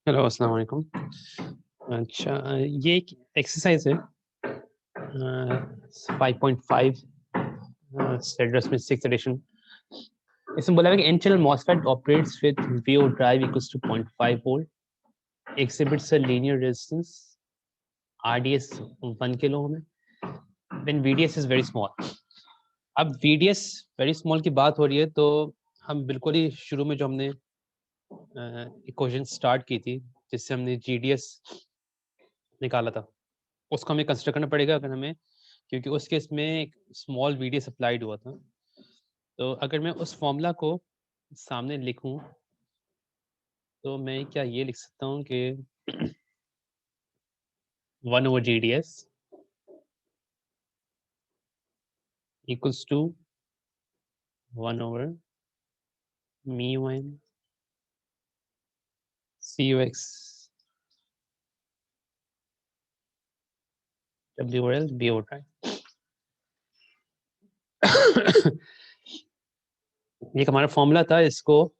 Hello, अस्सलाम वालेकुम। अच्छा, ये एक एक्सरसाइज है 5.5 स्टेडरस में 6th एडिशन। इसमें बोला है कि N channel MOSFET operates with VO drive equals to 0.5 volt, exhibits a linear resistance RDS 1 kilo ohm when VDS is very small. अब वीडीएस वेरी स्मॉल की बात हो रही है, तो हम बिल्कुल ही शुरू में जो हमने इक्वेशन स्टार्ट की थी, जिससे हमने जीडीएस निकाला था, उसको हमें कंसिडर करना पड़ेगा अगर हमें, क्योंकि उस केस में एक स्मॉल वीडीएस अप्लाइड हुआ था। तो अगर मैं उस फॉर्मूला को सामने लिखूं, तो मैं क्या ये लिख सकता हूं कि 1 over GDS equals to 1 over mu n CUX WL BO drive. ये हमारा फॉर्मूला था, इसको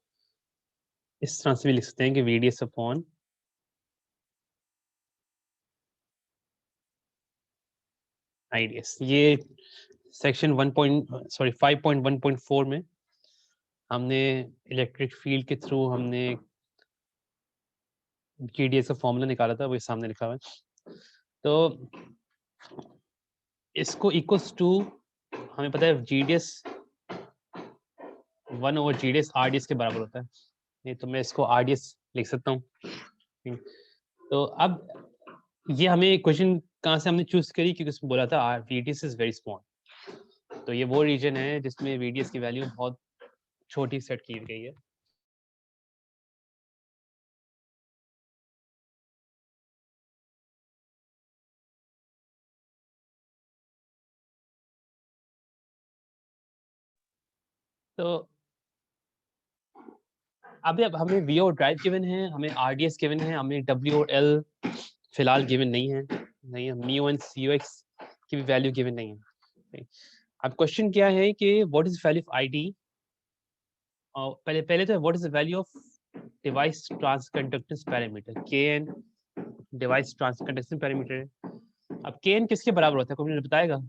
इस तरह से भी लिख सकते हैं कि VDS अपॉन IDS। ये सेक्शन 5.1.4 में हमने इलेक्ट्रिक फील्ड के थ्रू हमने GDS का फॉर्मूला निकाला था, वो सामने लिखा हुआ है। तो इसको इक्वल्स टू, हमें पता है GDS 1 over GDS RDS के बराबर होता है। नहीं तो मैं इसको RDS लिख सकता हूँ। तो अब ये हमें क्वेश्चन कहाँ से हमने चूज करी, क्योंकि उसमें बोला था VDS इज वेरी स्मॉल। तो ये वो रीजन है जिसमें VDS की वैल्यू बहुत छोटी सेट की गई है। तो अब हमें वी और ड्राइव गिवन है, हमें RDS गिवन है, हमें W और L फिलहाल गिवन नहीं है, नहीं है म्यू एंड CUX की भी वैल्यू गिवन नहीं है। अब क्वेश्चन क्या है कि what is value of ID। पहले तो what is the value of device transconductance parameter KN। Device transconductance parameter है। अब KN किसके बराबर होता है, कोई मुझे बताएगा?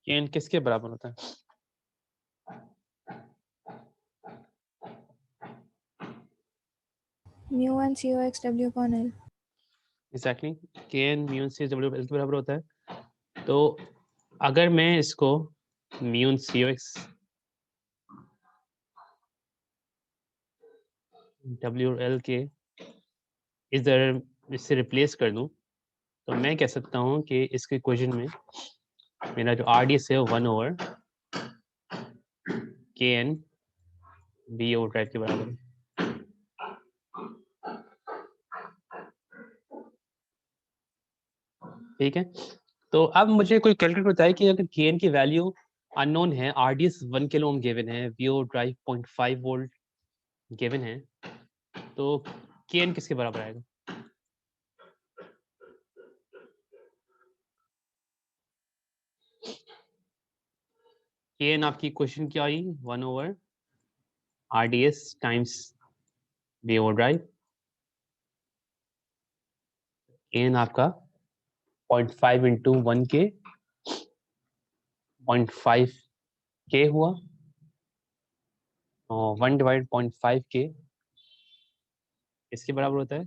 KN किसके बराबर होता है? mu and COX W upon L। Exactly, KN mu and CUX W के बराबर होता है। तो अगर मैं इसको म्यू एंड CUX W और L के इधर इससे रिप्लेस कर दूं, तो मैं कह सकता हूं कि इसके इक्वेशन में मेरा जो RDS है 1 over KN BO ड्राइव के बराबर है। ठीक है, तो अब मुझे कोई कैलकुलेट बताए कि अगर KN की वैल्यू अननोन है, RDS 1 किलो ओम गिवन है, BO ड्राइव 0.5 वोल्ट गिवन है, तो KN किसके बराबर आएगा? KN आपकी क्वेश्चन क्या आई? 1 over RDS times BO drive. KN आपका 0.5 इंटू 1 के 0.5 के हुआ, और 1 डिवाइड 0.5 के इसके बराबर होता है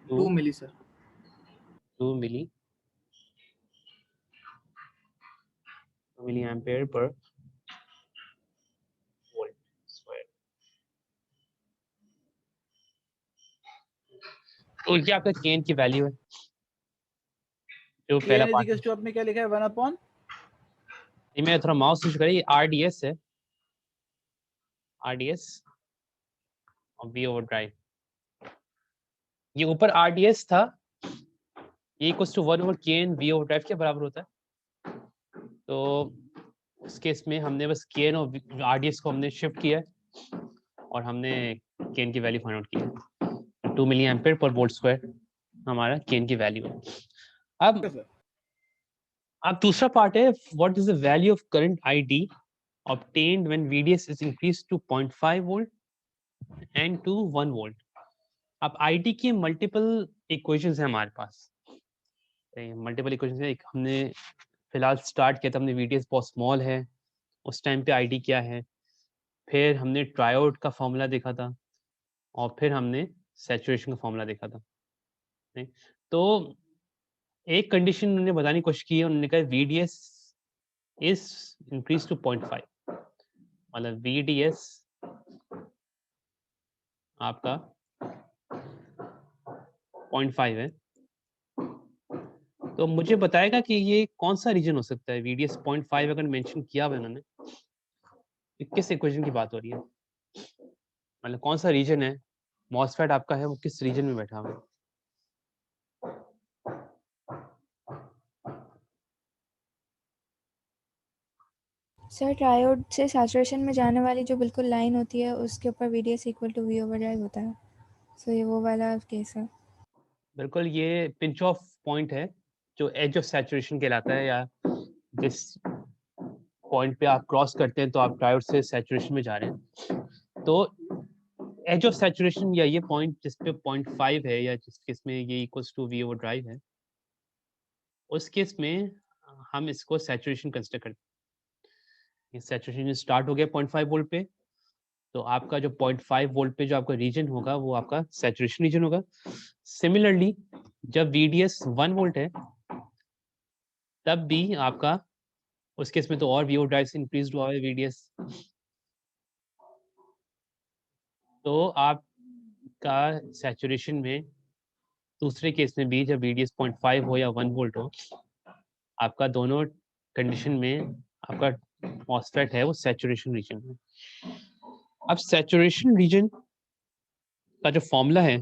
2 मिली सर। 2 मिली एम्पेयर पर वोल्ट स्क्वायर। तो ये आपका केन की वैल्यू है, जो पहला Kn is पार्ट है। equals to आपने क्या लिखा है 1/? ये मैं थोड़ा माउस स्विच करिए, RDS है, RDS और V ओवर ड्राइव। ये ऊपर RDS था, ये इक्वल्स टू 1 ओवर केन V ओवर ड्राइव के बराबर होता है। तो इस केस में हमने बस केन और RDS को हमने शिफ्ट किया है और हमने केन की वैल्यू फाइंड आउट की है। 2 milli ampere per volt square हमारा केन की वैल्यू है। अब दूसरा पार्ट है, what is the value of current ID obtained when VDS is increased to 0.5 volt and to 1 volt। अब ID की मल्टीपल इक्वेशंस है हमारे पास, मल्टीपल इक्वेशंस है। एक हमने फिलहाल स्टार्ट किया था, हमने VDS बहुत स्मॉल है, उस टाइम पे ID क्या है, फिर हमने ट्रायोड का फॉर्मूला देखा था और फिर हमने सैचुरेशन का फॉर्मूला देखा था। तो एक कंडीशन उन्होंने बताने की कोशिश की है, उन्होंने कहा VDS इज इंक्रीज टू 0.5, मतलब VDS आपका 0.5 है। तो मुझे बताएगा कि ये कौन सा रीजन हो सकता है, VDS 0.5 अगर मेंशन किया हुआ है उन्होंने, किस इक्वेशन की बात हो रही है, मतलब कौन सा रीजन है मॉसफेट आपका है, वो किस रीजन में बैठा हुआ है। सर ट्रायोड से सैचुरेशन में जाने वाली जो बिल्कुल लाइन होती है उसके ऊपर VDS equal to V over drive होता है। सो ये वो वाला केस है। बिल्कुल, ये पिंच ऑफ पॉइंट है जो एज ऑफ सैचुरेशन कहलाता है, या जिस पॉइंट पे आप क्रॉस करते हैं तो आप ट्रायोड से सैचुरेशन में जा रहे हैं। तो एज ऑफ सैचुरेशन या ये पॉइंट जिस पे 0.5 है या जिस केस में ये equals to V over drive है, उस केस में हम इसको सैचुरेशन कंसिडर करते हैं। सैचुरेशन स्टार्ट हो गया 0.5 वोल्ट पे, तो आपका जो 0.5 वोल्ट पे जो आपका रीजन होगा वो आपका सैचुरेशन रीजन होगा। सिमिलरली जब VDS 1 वोल्ट है तब भी आपका, उस केस में तो और V ओवर ड्राइव से इंक्रीज हुआ है VDS, तो आपका सैचुरेशन में दूसरे केस में भी जब VDS 0.5 हो या 1 वोल्ट हो, आपका दोनों कंडीशन में आपका मॉसफेट है वो सैचुरेशन रीजन में। अब सैचुरेशन रीजन का जो फॉर्मूला है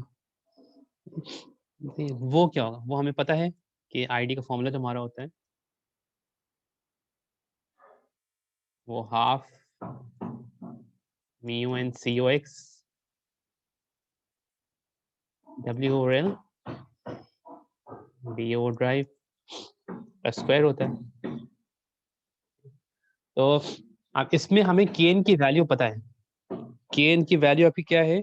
वो क्या होगा, वो हमें पता है कि ID का फॉर्मूला जो हमारा होता है वो half mu n COX W over L B over drive का स्क्वायर होता है। तो अब इसमें हमें केन की वैल्यू पता है, केन की वैल्यू आपकी क्या है,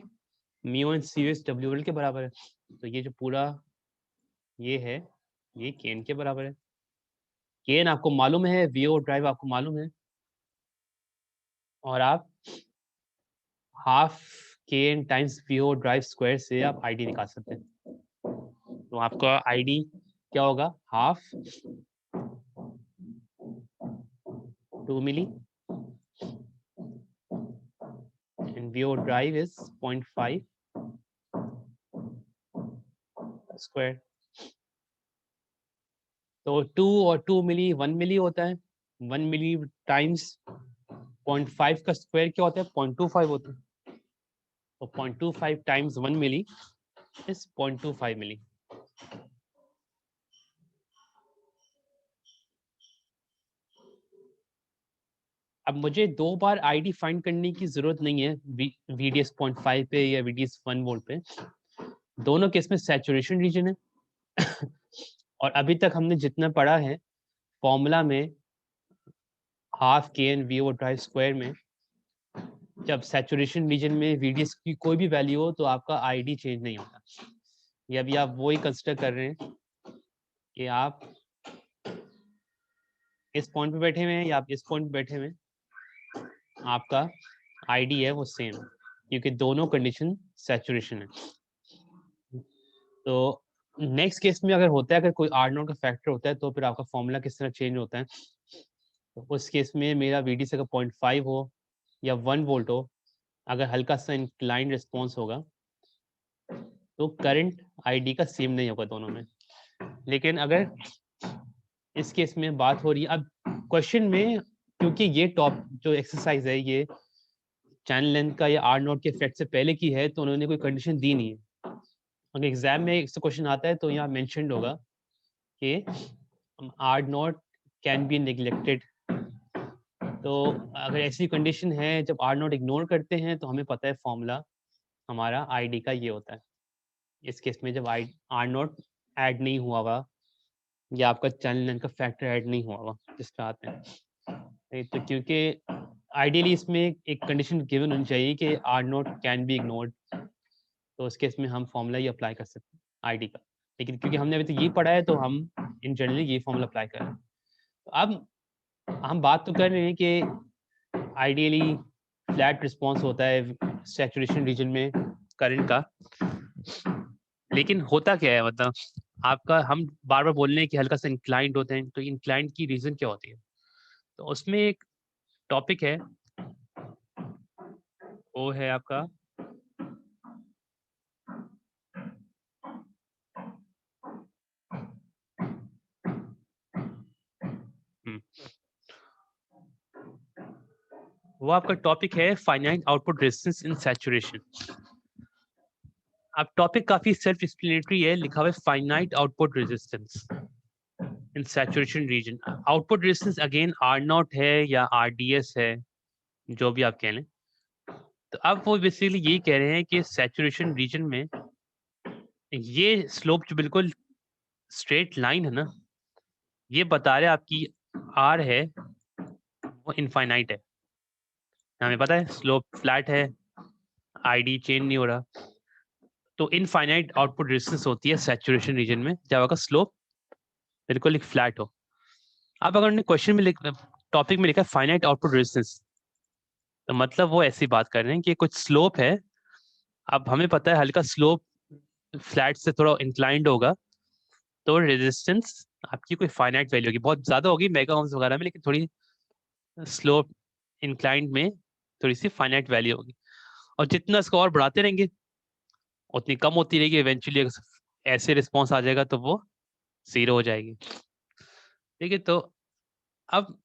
mu n COX W over L के बराबर है। तो ये जो पूरा ये है ये केन के बराबर है। केन आपको मालूम है, V ओवर ड्राइव आपको मालूम है, और आप half Kn times V over drive square से आप ID निकाल सकते हैं। तो आपका ID क्या होगा, half 2 milli and V over drive is 0.5 square. तो 2 और 2 मिली 1 मिली होता है, 1 मिली टाइम्स 0.5 का स्क्वायर क्या होता है, 0.25 होता है। तो 0.25 टाइम्स 1 मिली इज 0.25 मिली। अब मुझे दो बार ID फाइंड करने की जरूरत नहीं है, VDS 0.5 पे या VDS 1 वोल्ट पे, दोनों केस में सैचुरेशन रीजन है। और अभी तक हमने जितना पढ़ा है फॉर्मूला में, half KN V over drive square में, जब सैचुरेशन रीजन में VDS की कोई भी वैल्यू हो तो आपका ID चेंज नहीं होता। ये अभी आप वही कंसिडर कर रहे हैं कि आप इस पॉइंट पे बैठे हुए हैं या आप इस पॉइंट पे बैठे हुए हैं, आपका ID है वो सेम, क्योंकि दोनों कंडीशन सैचुरेशन है। तो नेक्स्ट केस में अगर होता है, अगर कोई R0 का फैक्टर होता है तो फिर आपका फॉर्मूला किस तरह चेंज होता है। तो उस केस में मेरा VDS अगर 0.5 हो या 1 वोल्ट हो, अगर हल्का सा इंक्लाइन रिस्पॉन्स होगा तो करंट आईडी का सेम नहीं होगा दोनों में। लेकिन अगर इस केस में बात हो रही है, अब क्वेश्चन में क्योंकि ये टॉप जो एक्सरसाइज है ये चैनल लेंथ का या आर नोट के इफेक्ट से पहले की है, तो उन्होंने कोई कंडीशन दी नहीं है। अगर एग्जाम में इससे क्वेश्चन आता है तो यहाँ मेंशन्ड होगा कि r naught can be neglected. तो अगर ऐसी कंडीशन है जब आर नोट इग्नोर करते हैं तो हमें पता है फॉर्मूला हमारा आईडी का ये होता है। इस केस में जब आई आर नोट ऐड नहीं हुआ हुआ या आपका चैनल लेंथ का फैक्टर ऐड नहीं हुआ हुआ जिस पे आते हैं, तो क्योंकि आइडियली इसमें एक कंडीशन गिवन होनी चाहिए कि r naught can be ignored, तो उस केस में हम फॉर्मूला ही अप्लाई कर सकते हैं आईडी का। लेकिन क्योंकि हमने अभी तक ये पढ़ा है तो हम इन जनरली ये फॉर्मूला अप्लाई कर रहे हैं। तो अब हम बात तो कर रहे हैं कि आइडियली फ्लैट रिस्पॉन्स होता है सैचुरेशन रीजन में करंट का, लेकिन होता क्या है, मतलब आपका हम बार बार बोल रहे हैं कि हल्का सा इंक्लाइंड होते हैं, तो इंक्लाइंड की रीजन क्या होती है? तो उसमें एक टॉपिक है, वो है आपका वो आपका टॉपिक है finite output resistance in saturation. अब टॉपिक काफी सेल्फ एक्सप्लेनेटरी है, लिखा हुआ है finite output resistance in saturation region. Output resistance again r naught है या आर डी एस है, जो भी आप कह लें। तो अब वो बेसिकली यही कह रहे हैं कि सैचुरेशन रीजन में ये स्लोप जो बिल्कुल स्ट्रेट लाइन है ना, ये बता रहे आपकी आर है वो इनफाइनाइट है। हमें पता है स्लोप फ्लैट है, आईडी चेंज नहीं हो रहा, तो इनफाइनाइट आउटपुट रेजिस्टेंस होती है सैचुरेशन रीजन में जब आपका स्लोप बिल्कुल एक फ्लैट हो। अब अगर उन्होंने क्वेश्चन में टॉपिक में लिखा है फाइनाइट आउटपुट रेजिस्टेंस, तो मतलब वो ऐसी बात कर रहे हैं कि कुछ स्लोप है। अब हमें पता है हल्का स्लोप फ्लैट से थोड़ा इंक्लाइंड होगा, तो रेजिस्टेंस आपकी कोई फाइनाइट वैल्यू होगी, बहुत ज्यादा होगी मेगा ओम्स वगैरह में, लेकिन थोड़ी स्लोप इंक्लाइंड में थोड़ी सी फाइनाइट वैल्यू होगी। और जितना इसको और बढ़ाते रहेंगे उतनी कम होती रहेगी, इवेंचुअली ऐसे रिस्पॉन्स आ जाएगा तो वो 0 हो जाएगी। ठीक है, तो अब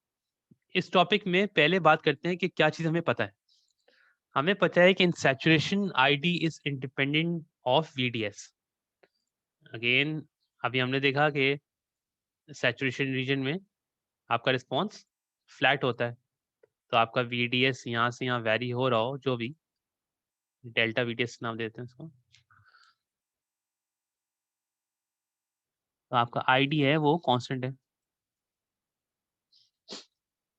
इस टॉपिक में पहले बात करते हैं कि क्या चीज हमें पता है। हमें पता है कि in saturation ID is independent of VDS. Again अभी हमने देखा कि सैचुरेशन रीजन में आपका रिस्पॉन्स फ्लैट होता है, तो आपका वीडीएस यहाँ से यहाँ वेरी हो रहा हो, जो भी डेल्टा वीडीएस नाम देते हैं इसको, तो आपका आईडी है वो कांस्टेंट है।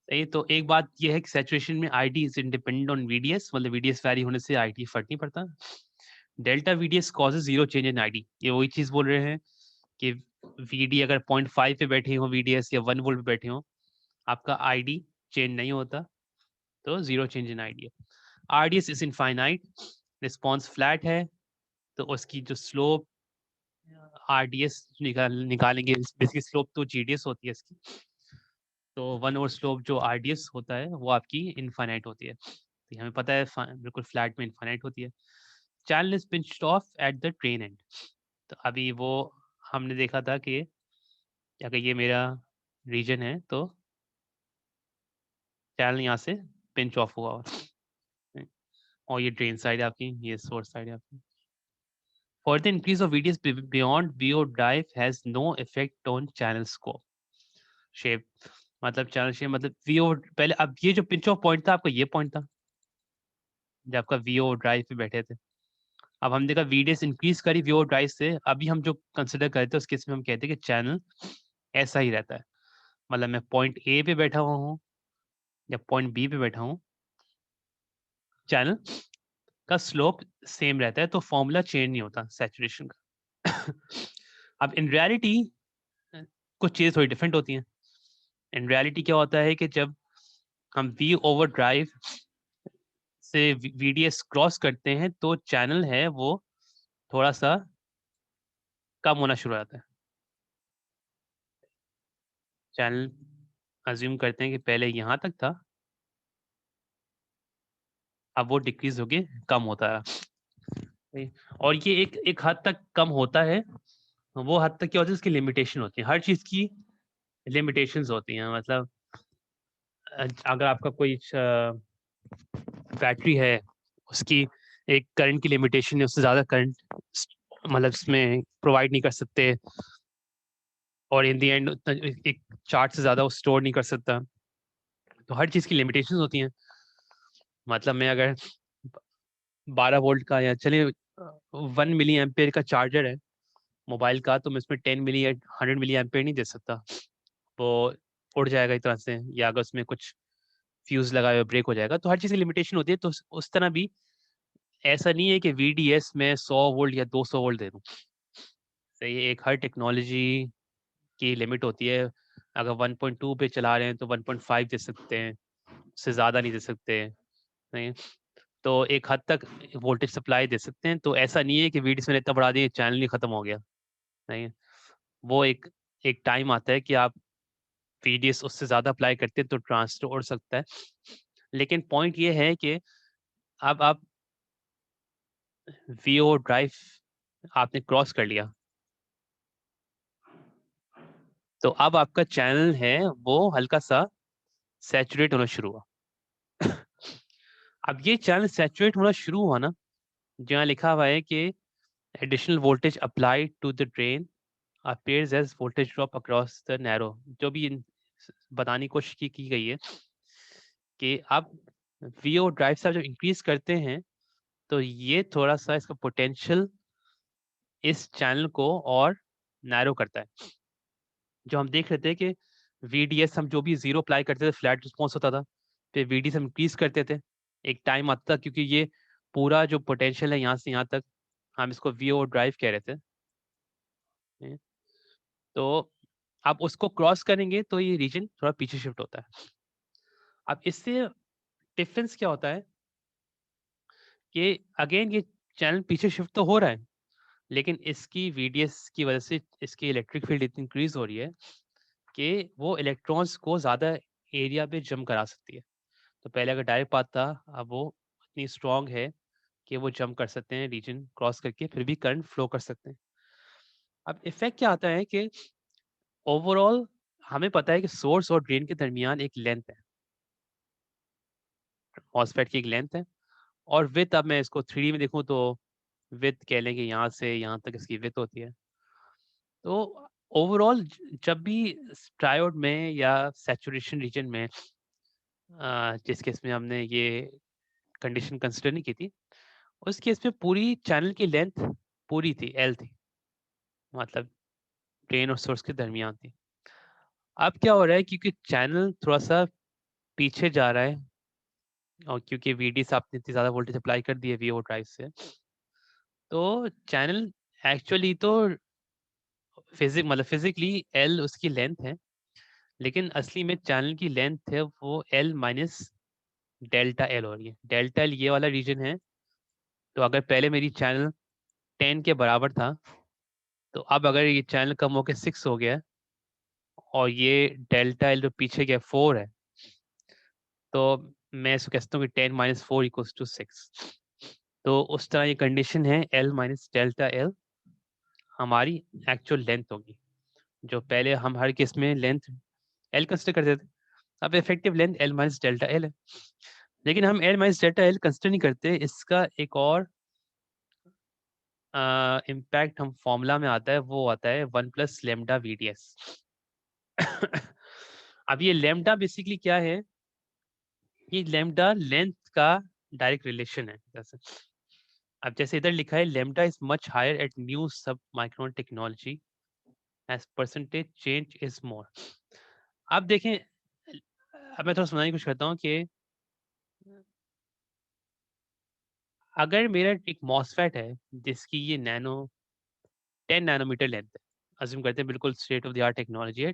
सही, तो एक बात ये है कि सैचुरेशन में ID is independent on VDS, मतलब वीडीएस वैरी होने से आईडी फर्क नहीं पड़ता। Delta VDS causes 0 change in ID, ये वही चीज बोल रहे हैं कि वीडी अगर 0.5 पे बैठे हो वीडीएस या 1 वोल्ट पे बैठे हो, आपका आईडी चेंज नहीं होता, तो 0 चेंज इन आईडी है। RDS is infinite, response flat है, तो उसकी जो स्लोप आरडीएस निकालेंगे, बेसिकली स्लोप तो जीडीएस होती है इसकी, तो 1 ओवर स्लोप जो आरडीएस होता है वो आपकी इनफाइनाइट होती है। तो हमें पता है बिल्कुल फ्लैट में इनफाइनाइट होती है। Channel is pinched of at the train and, तो अभी वो हमने देखा था कि अगर ये मेरा रीजन है तो चैनल यहाँ से पिंच ऑफ हुआ और ये ड्रेन साइड है आपकी, ये सोर्स साइड है आपकी। For the increase of VDS beyond VO drive has no effect on channel scope shape, मतलब चैनल शेप मतलब VO पहले, अब ये जो पिंच ऑफ पॉइंट था आपका ये पॉइंट था जब आपका VO ड्राइव पे बैठे थे। अब हम देखा VDS इंक्रीज करी VO ड्राइव से, अभी हम जो कंसिडर करते हैं उस केस में हम कहते हैं कि चैनल ऐसा ही रहता है, मतलब मैं पॉइंट ए पे बैठा हुआ हूँ या पॉइंट बी पे बैठा हूँ, चैनल का स्लोप सेम रहता है, तो फॉर्मूला चेंज नहीं होता सैचुरेशन का। अब इन रियलिटी कुछ चीज़ें थोड़ी डिफरेंट होती हैं। इन रियलिटी क्या होता है कि जब हम V ओवर ड्राइव से VDS क्रॉस करते हैं तो चैनल है वो थोड़ा सा कम होना शुरू हो जाता है। चैनल अज्यूम करते हैं कि पहले यहाँ तक था, अब वो डिक्रीज होके कम होता है। और ये एक हद तक कम होता है, वो हद तक क्या होता है, उसकी लिमिटेशन होती है, हर चीज़ की लिमिटेशंस होती हैं। मतलब अगर आपका कोई बैटरी है, उसकी एक करंट की लिमिटेशन है, उससे ज़्यादा करंट मतलब इसमें प्रोवाइड नहीं कर सकते, और इन द एंड एक चार्ज से ज़्यादा वो स्टोर नहीं कर सकता। तो हर चीज़ की लिमिटेशंस होती हैं। मतलब मैं अगर 12 वोल्ट का या चलिए 1 मिली एम्पेयर का चार्जर है मोबाइल का, तो मैं उसमें 10 मिली या 100 मिली एम्पेयर नहीं दे सकता। वो उड़ जाएगा एक तरह से, या अगर उसमें कुछ फ्यूज़ लगा हुआ ब्रेक हो जाएगा। तो हर चीज़ की लिमिटेशन होती है। तो उस तरह भी ऐसा नहीं है कि वीडीएस में 100 वोल्ट या 200 वोल्ट दे दूँ। सही है, एक हर टेक्नोलॉजी की लिमिट होती है। अगर 1.2 पे चला रहे हैं तो 1.5 दे सकते हैं, उससे ज़्यादा नहीं दे सकते। नहीं, तो एक हद तक वोल्टेज सप्लाई दे सकते हैं। तो ऐसा नहीं है कि वीडीएस मैंने इतना बढ़ा दिया चैनल ही खत्म हो गया। नहीं, वो एक एक टाइम आता है कि आप वीडीएस उससे ज़्यादा अप्लाई करते हैं तो ट्रांजिस्टर उड़ सकता है। लेकिन पॉइंट ये है कि अब आप वीओ ड्राइव आपने क्रॉस कर लिया, तो अब आपका चैनल है वो हल्का-सा सैचुरेट होना शुरू हुआ। अब ये चैनल सैचुरेट होना शुरू हुआ ना, जहाँ लिखा हुआ है कि additional voltage applied to the drain appears as voltage drop across the narrow, जो भी बताने की कोशिश की गई है कि आप वीओ ड्राइव से आप जब इंक्रीज करते हैं तो ये थोड़ा सा इसका पोटेंशियल इस चैनल को और नैरो करता है। जो हम देख रहे थे कि वीडीएस हम जो भी जीरो अप्लाई करते थे फ्लैट रिस्पॉन्स होता था, फिर वीडीएस हम इंक्रीज करते थे, एक टाइम आता था क्योंकि ये पूरा जो पोटेंशियल है यहाँ से यहाँ तक, हम इसको वीओ ड्राइव कह रहे थे। तो आप उसको क्रॉस करेंगे तो ये रीजन थोड़ा पीछे शिफ्ट होता है। अब इससे डिफरेंस क्या होता है कि अगेन ये चैनल पीछे शिफ्ट तो हो रहा है, लेकिन इसकी वीडीएस की वजह से इसकी इलेक्ट्रिक फील्ड इतनी इंक्रीज हो रही है कि वो इलेक्ट्रॉन्स को ज़्यादा एरिया पे जम करा सकती है। तो पहले अगर डायरेक्ट पाथ था, अब वो इतनी स्ट्रॉन्ग है कि वो जंप कर सकते हैं रीजन क्रॉस करके, फिर भी करंट फ्लो कर सकते हैं। अब इफेक्ट क्या आता है कि ओवरऑल हमें पता है कि सोर्स और ड्रेन के दरमियान एक लेंथ है, मॉसफेट की एक लेंथ है, और विथ, अब मैं इसको 3D में देखूँ तो विथ कह लें कि यहाँ से यहाँ तक इसकी विथ होती है। तो ओवरऑल जब भी ट्रायोड में या सैचुरेशन रीजन में जिस केस में हमने ये कंडीशन कंसिडर नहीं की थी, उस केस में पूरी चैनल की लेंथ पूरी थी, एल थी, मतलब ड्रेन और सोर्स के दरमियान थी। अब क्या हो रहा है, क्योंकि चैनल थोड़ा सा पीछे जा रहा है और क्योंकि वीडी से आपने इतनी ज़्यादा वोल्टेज अप्लाई कर दी है वीओ ड्राइव से, तो चैनल एक्चुअली तो मतलब फिजिकली एल उसकी लेंथ है, लेकिन असली में चैनल की लेंथ है वो एल माइनस डेल्टा एल हो रही है। डेल्टा एल ये वाला रीजन है। तो अगर पहले मेरी चैनल 10 के बराबर था, तो अब अगर ये चैनल कम होकर 6 हो गया है और ये डेल्टा एल जो पीछे गया 4 है, तो मैं इसको कह सकता हूँ कि 10 माइनस 4 इक्वल्स टू 6। तो उस तरह ये कंडीशन है, एल माइनस डेल्टा एल हमारी एक्चुअल लेंथ होगी, जो पहले हम हर केस में लेंथ एल कंसिडर करते थे, अब effective length L minus delta L है। लेकिन हम L minus delta L consider नहीं करते, इसका एक और इम्पैक्ट हम फॉर्मूला में आता है, वो आता है 1 प्लस लेमडा वीडीएस। अब ये लेमडा बेसिकली क्या है, ये लेमडा लेंथ का डायरेक्ट रिलेशन है। जैसे अब जैसे इधर लिखा है lambda is much higher at new sub micron technology as percentage change is more. अब देखें, अब मैं थोड़ा समझाने की कोशिश करता हूँ कि अगर मेरा एक मॉसफेट है जिसकी ये 10 नैनोमीटर लेंथ है, अज्यूम करते हैं बिल्कुल state of the art technology है,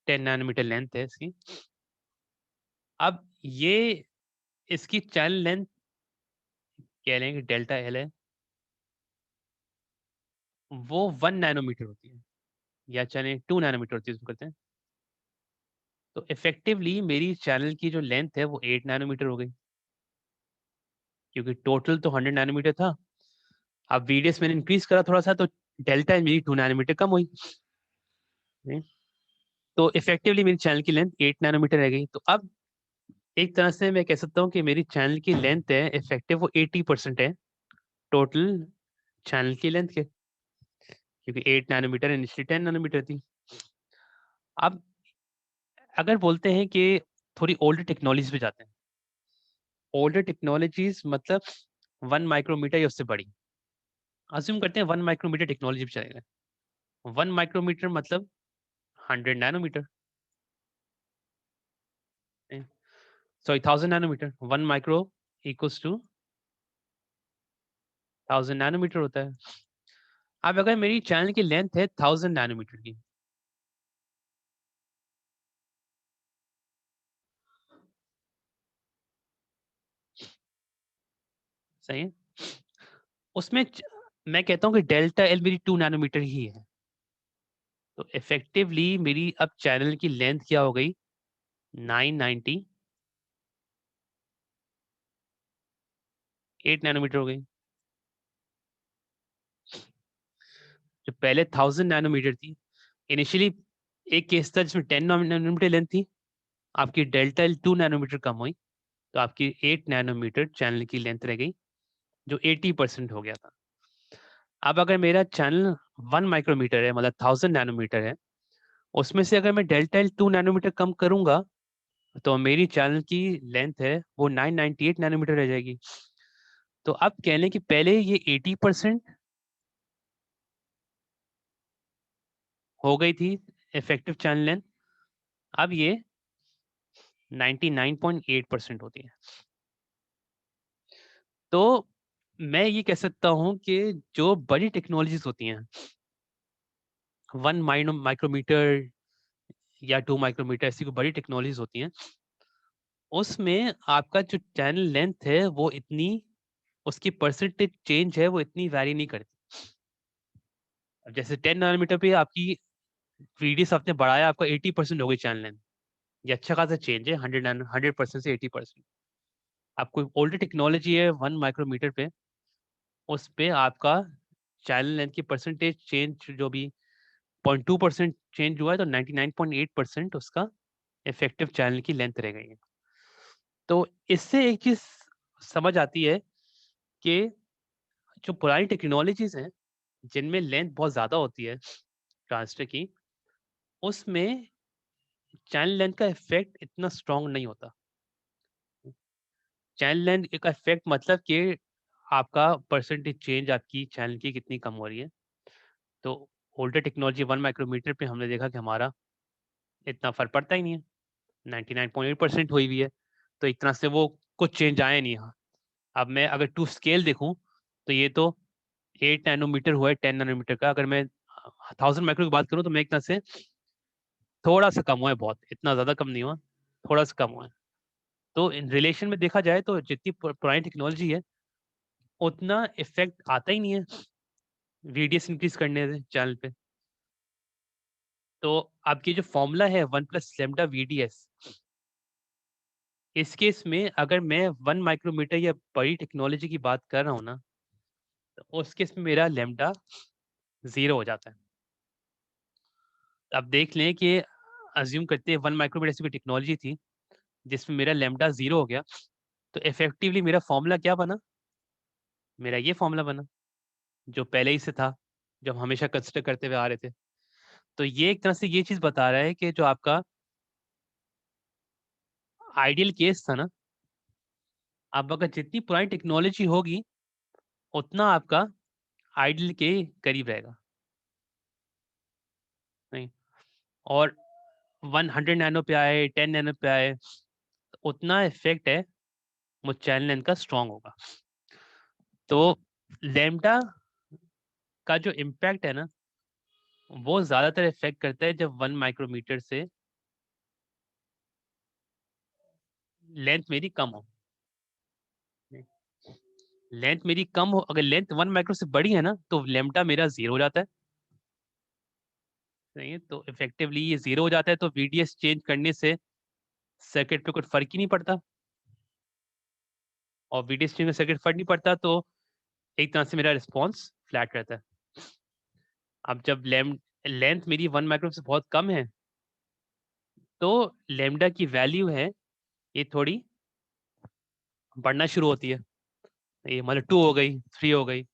10 नैनोमीटर लेंथ है इसकी। अब ये इसकी चैनल लेंथ कह लें कि डेल्टा एल है, वो 1 नैनोमीटर होती है, या चलें 2 नैनोमीटर होती है, इसको करते हैं। तो इफेक्टिवली मेरी चैनल की जो लेंथ है वो 8 नैनोमीटर हो गई, क्योंकि टोटल तो 100 नैनोमीटर था, अब VDS मैंने इंक्रीज करा थोड़ा सा, तो डेल्टा मेरी 2 नैनोमीटर कम हुई। तो इफेक्टिवली मेरी चैनल की लेंथ 8 नैनोमीटर रह गई। तो अब एक तरह से मैं कह सकता हूँ कि मेरी चैनल की लेंथ है इफेक्टिव वो 80% है टोटल चैनल की लेंथ के, क्योंकि 8 नैनोमीटर इनिशियली 10 नैनोमीटर थी। अब अगर बोलते हैं कि थोड़ी ओल्डर टेक्नोलॉजीज पे जाते हैं, ओल्डर टेक्नोलॉजीज मतलब 1 माइक्रोमीटर या उससे बड़ी, अज्यूम करते हैं 1 माइक्रोमीटर टेक्नोलॉजी पे चलेगा। 1 माइक्रोमीटर मतलब 100 nanometre, sorry 1000 nanometre. 1 micro equals to 1000 nanometre होता है। अब अगर मेरी चैनल की लेंथ है 1000 नैनोमीटर की, सही है, उसमें मैं कहता हूँ कि डेल्टा एल मेरी 2 नैनोमीटर ही है। तो इफेक्टिवली मेरी अब चैनल की लेंथ क्या हो गई, 990 8 नैनोमीटर हो गई। जो पहले 1000 नैनोमीटर थी, इनिशियली एक केस था जिसमें 10 नैनोमीटर लेंथ थी, आपकी डेल्टा एल 2 नैनोमीटर कम हुई, तो आपकी 8 नैनोमीटर चैनल की लेंथ रह गई, जो 80% हो गया था। अब अगर मेरा चैनल 1 माइक्रोमीटर है, मतलब 1000 नैनोमीटर है, उसमें से अगर मैं डेल्टा एल 2 नैनोमीटर कम करूंगा, तो मेरी चैनल की लेंथ है वो 998 नैनोमीटर रह जाएगी। तो अब कह लें कि पहले ये 80% हो गई थी इफेक्टिव चैनल लेंथ, अब ये 99.8% होती है। तो मैं ये कह सकता हूँ कि जो बड़ी टेक्नोलॉजीज होती हैं, 1 माइक्रोमीटर या 2 माइक्रोमीटर, ऐसी कोई बड़ी टेक्नोलॉजीज होती हैं, उसमें आपका जो चैनल लेंथ है वो इतनी, उसकी परसेंटेज चेंज है वो इतनी वैरी नहीं करती। अब जैसे 10 नैनोमीटर पे आपकी VDS आपने बढ़ाया, आपका 80% हो गई चैनल लेंथ, ये अच्छा खासा चेंज है, 100% से 80%। अब कोई ओल्डर टेक्नोलॉजी है 1 माइक्रोमीटर पे, उस पे आपका चैनल लेंथ की परसेंटेज चेंज जो भी 0.2% चेंज हुआ है, तो 99.8% उसका इफेक्टिव चैनल की लेंथ रह गई है। तो इससे एक चीज समझ आती है कि जो पुरानी टेक्नोलॉजीज हैं जिनमें लेंथ बहुत ज्यादा होती है ट्रांजिस्टर की, उसमें चैनल लेंथ का इफेक्ट इतना स्ट्रांग नहीं होता। चैनल लेंथ का इफेक्ट मतलब कि आपका परसेंटेज चेंज आपकी चैनल की कितनी कम हो रही है। तो ओल्डर टेक्नोलॉजी 1 माइक्रोमीटर पे हमने देखा कि हमारा इतना फर्क पड़ता ही नहीं है, 99.8% हुई हुई है, तो एक तरह से वो कुछ चेंज आया नहीं। हाँ, अब मैं अगर टू स्केल देखूं, तो ये तो 8 नैनोमीटर हुआ है 10 नैनोमीटर का। अगर मैं 1000 माइक्रो की बात करूं, तो मैं एक तरह से थोड़ा सा कम हुआ है, बहुत इतना ज्यादा कम नहीं हुआ, थोड़ा सा कम हुआ है। तो इन रिलेशन में देखा जाए तो जितनी पुरानी टेक्नोलॉजी है, उतना इफेक्ट आता ही नहीं है VDS इंक्रीज करने से चैनल पे। तो आपकी जो फॉर्मूला है 1+λ/VDS, इस केस में अगर मैं 1 माइक्रोमीटर या बड़ी टेक्नोलॉजी की बात कर रहा हूँ ना, तो उस केस में मेरा लैम्डा 0 हो जाता है। अब देख लें कि अज्यूम करते हैं 1 माइक्रोमीटर ऐसी कोई टेक्नोलॉजी थी जिसमें मेरा लैम्डा 0 हो गया, तो इफेक्टिवली मेरा फॉर्मूला क्या बना, मेरा ये फॉर्मूला बना जो पहले ही से था, जब हमेशा कंसिडर करते हुए आ रहे थे। तो ये एक तरह से ये चीज बता रहा है कि जो आपका आइडियल केस था ना, अब अगर जितनी पुरानी टेक्नोलॉजी होगी, उतना आपका आइडियल के करीब रहेगा, नहीं। और 100 नैनो पे आए, 10 नैनो पे आए, तो उतना इफेक्ट है वो चैनल लेंथ का स्ट्रांग होगा। तो लैम्डा का जो इम्पैक्ट है ना, वो ज्यादातर इफेक्ट करता है जब 1 माइक्रोमीटर से लेंथ मेरी कम हो। लेंथ मेरी कम हो, अगर लेंथ 1 माइक्रो से बड़ी है ना, तो लैम्डा मेरा 0 हो जाता है, सही है। तो इफेक्टिवली ये 0 हो जाता है, तो VDS चेंज करने से सर्किट पे कुछ फर्क ही नहीं पड़ता, और VDS चेंज में सर्किट फर्क नहीं पड़ता, तो एक तरह से मेरा रिस्पॉन्स फ्लैट रहता है। अब जब लेंथ मेरी 1 माइक्रोन से बहुत कम है, तो लैम्डा की वैल्यू है ये थोड़ी बढ़ना शुरू होती है। ये मतलब 2 हो गई, 3 हो गई,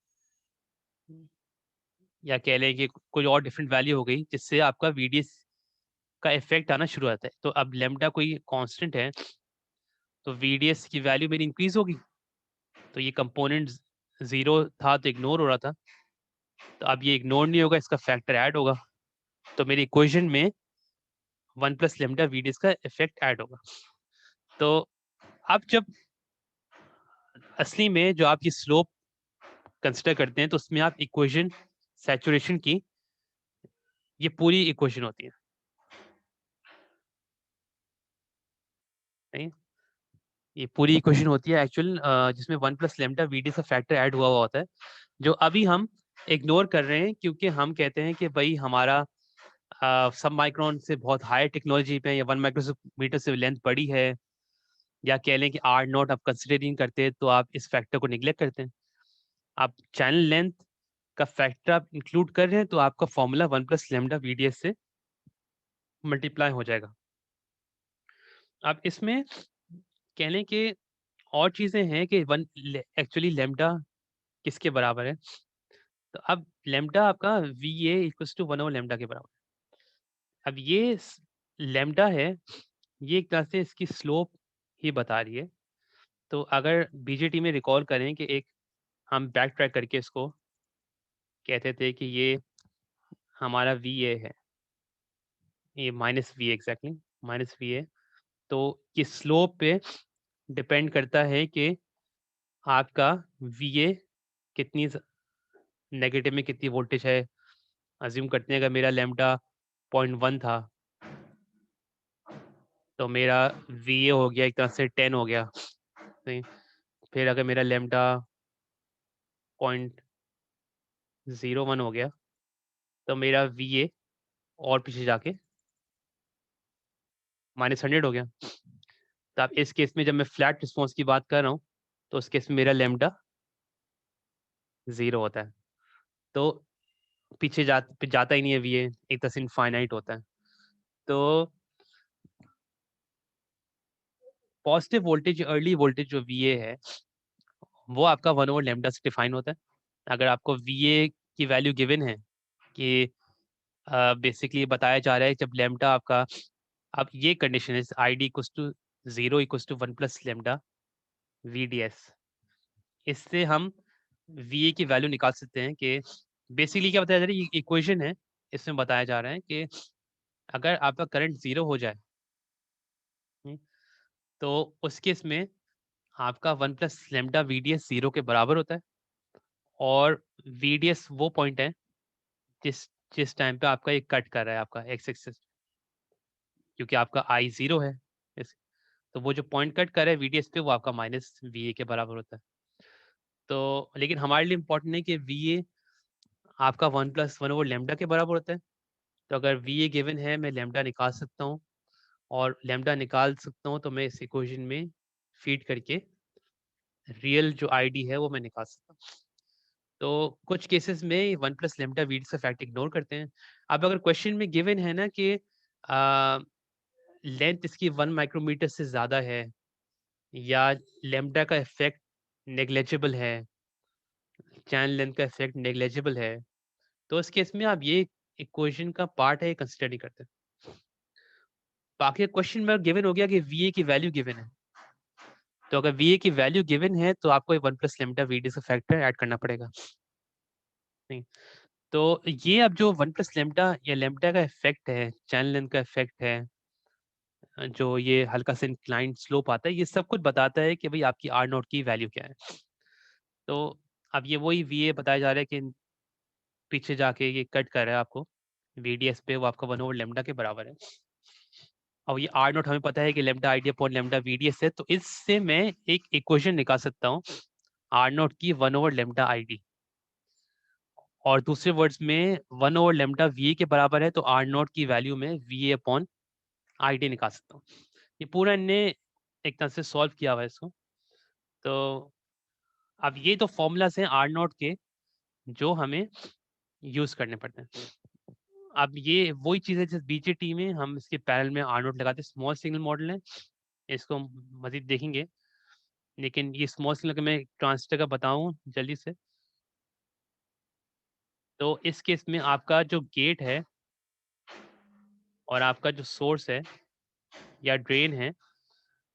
या कह लें कि कोई और डिफरेंट वैल्यू हो गई, जिससे आपका वीडीएस का इफेक्ट आना शुरू होता है। तो अब लैम्डा कोई कांस्टेंट है, तो वीडीएस की वैल्यू मेरी इंक्रीज होगी। तो ये कंपोनेंट 0 था तो इग्नोर हो रहा था, तो अब ये इग्नोर नहीं होगा, इसका फैक्टर ऐड होगा। तो मेरी इक्वेशन में 1 प्लस लैम्डा वीडीएस का इफेक्ट ऐड होगा। तो अब जब असली में जो आप ये स्लोप कंसिडर करते हैं, तो उसमें आप इक्वेशन सैचुरेशन की ये पूरी इक्वेशन होती है, नहीं? ये पूरी इक्वेशन होती है एक्चुअल, जिसमें 1 प्लस लैम्डा वीडीएस का फैक्टर ऐड हुआ हुआ होता है, जो अभी हम इग्नोर कर रहे हैं, क्योंकि हम कहते हैं कि भाई हमारा सब माइक्रोन से बहुत हाई टेक्नोलॉजी पे है, या 1 माइक्रोमीटर से लेंथ बड़ी है, या कह लें कि आर नॉट आप कंसिडर नहीं करते, तो आप इस फैक्टर को निगलेक्ट करते हैं। आप चैनल लेंथ का फैक्टर आप इंक्लूड कर रहे हैं, तो आपका फॉर्मूला 1 प्लस लैम्डा वीडीएस से मल्टीप्लाई हो जाएगा। अब इसमें कह लें कि और चीजें हैं कि वन एक्चुअली लैम्डा किसके बराबर है। तो अब लैम्डा आपका V A equals to 1 over lambda के बराबर है। अब ये लैम्डा है, ये एक तरह से इसकी स्लोप ही बता रही है। तो अगर बीजेटी में रिकॉल करें कि एक हम बैक ट्रैक करके इसको कहते थे कि ये हमारा वी ए है, ये minus V exactly minus V A. तो ये स्लोप पे डिपेंड करता है कि आपका वी ए कितनी नेगेटिव में कितनी वोल्टेज है। अज्यूम करते हैं अगर मेरा लैम्डा 0.1 था, तो मेरा वी ए हो गया एक तरह से 10 हो गया, नहीं? फिर अगर मेरा लैम्डा 0.01 हो गया, तो मेरा वी ए और पीछे जाके -100 हो गया। तो अब इस केस में जब मैं फ्लैट रिस्पॉन्स की बात कर रहा हूँ, तो उस केस में मेरा लैम्डा 0 होता है। तो पीछे जाता ही नहीं है वी ए, एक तरह से इनफाइनाइट होता है। तो पॉजिटिव वोल्टेज, अर्ली वोल्टेज जो वी ए है, वो आपका 1 ओवर लैम्डा से डिफाइन होता है। अगर आपको वी ए की वैल्यू गिवन है कि बेसिकली बताया जा रहा है जब लैम्डा आपका, अब ये कंडीशन है I D equals to 0 equals to 1 plus lambda V D S. इससे हम वी ए की वैल्यू निकाल सकते हैं कि बेसिकली क्या बताया जा रहा है, ये इक्वेशन है, इसमें बताया जा रहा है कि अगर आपका करंट 0 हो जाए, हम्म, तो उस केस में आपका 1 plus lambda V D S 0 के बराबर होता है। और वी डी एस वो पॉइंट है जिस जिस टाइम पे आपका एक कट कर रहा है आपका एक्स एक्सिस, क्योंकि आपका आई 0 है तो वो जो पॉइंट कट कर रहा है वीडीएस पे, वो आपका माइनस वी ए के बराबर होता है। तो लेकिन हमारे लिए इम्पोर्टेंट है कि वी ए आपका 1 प्लस 1 ओवर लैम्डा के बराबर होता है। तो अगर वी ए गिवन है, मैं लैम्डा निकाल सकता हूँ, और लैम्डा निकाल सकता हूँ तो मैं इस इक्वेशन में फीड करके रियल जो आईडी है वो मैं निकाल सकता हूँ। तो कुछ केसेस में 1 प्लस लैम्डा वी से फैक्ट इग्नोर करते हैं। अब अगर क्वेश्चन में गिवन है ना कि लेंथ इसकी 1 माइक्रोमीटर से ज़्यादा है, या लैम्डा का इफेक्ट नेग्लेजिबल है, चैनल लेंथ का इफेक्ट नेग्लेजिबल है, तो इस केस में आप ये इक्वेशन का पार्ट है, कंसिडर नहीं करते। बाकी क्वेश्चन में गिवन हो गया कि वी ए की वैल्यू गिवन है, तो अगर वी ए की वैल्यू गिवन है तो आपको 1 प्लस लैम्डा वी डी का फैक्टर ऐड करना पड़ेगा, नहीं? तो ये अब जो 1 प्लस लैम्डा या लैम्डा का इफेक्ट है, चैनल लेंथ का इफेक्ट है, जो ये हल्का सा इंक्लाइंड स्लोप आता है, ये सब कुछ बताता है कि भाई आपकी आर नोट की वैल्यू क्या है। तो अब ये वही वी ए बताया जा रहा है कि पीछे जाके ये कट कर रहा है आपको वीडीएस पे, वो आपका 1 ओवर लैम्डा के बराबर है। और ये आर नोट हमें पता है कि lambda ID upon lambda VDS है, तो इससे मैं एक इक्वेशन निकाल सकता हूँ आर नोट की 1 ओवर लैम्डा आईडी। और दूसरे वर्ड्स में 1 ओवर लैम्डा वी के बराबर है, तो आर नोट की वैल्यू में वी अपॉन आईडी निकाल सकता हूँ। ये पूरा इनने एक तरह से सॉल्व किया हुआ है इसको। तो अब ये तो फॉर्मूलाज हैं आर नॉट के जो हमें यूज करने पड़ते हैं। अब ये वही चीज़ है जिस बीजेटी में हम इसके पैरेलल में आर नॉट लगाते हैं। स्मॉल सिग्नल मॉडल है, इसको हम मजीद देखेंगे, लेकिन ये स्मॉल सिग्नल का मैं ट्रांजिस्टर का बताऊं जल्दी से। तो इस केस में आपका जो गेट है और आपका जो सोर्स है या ड्रेन है,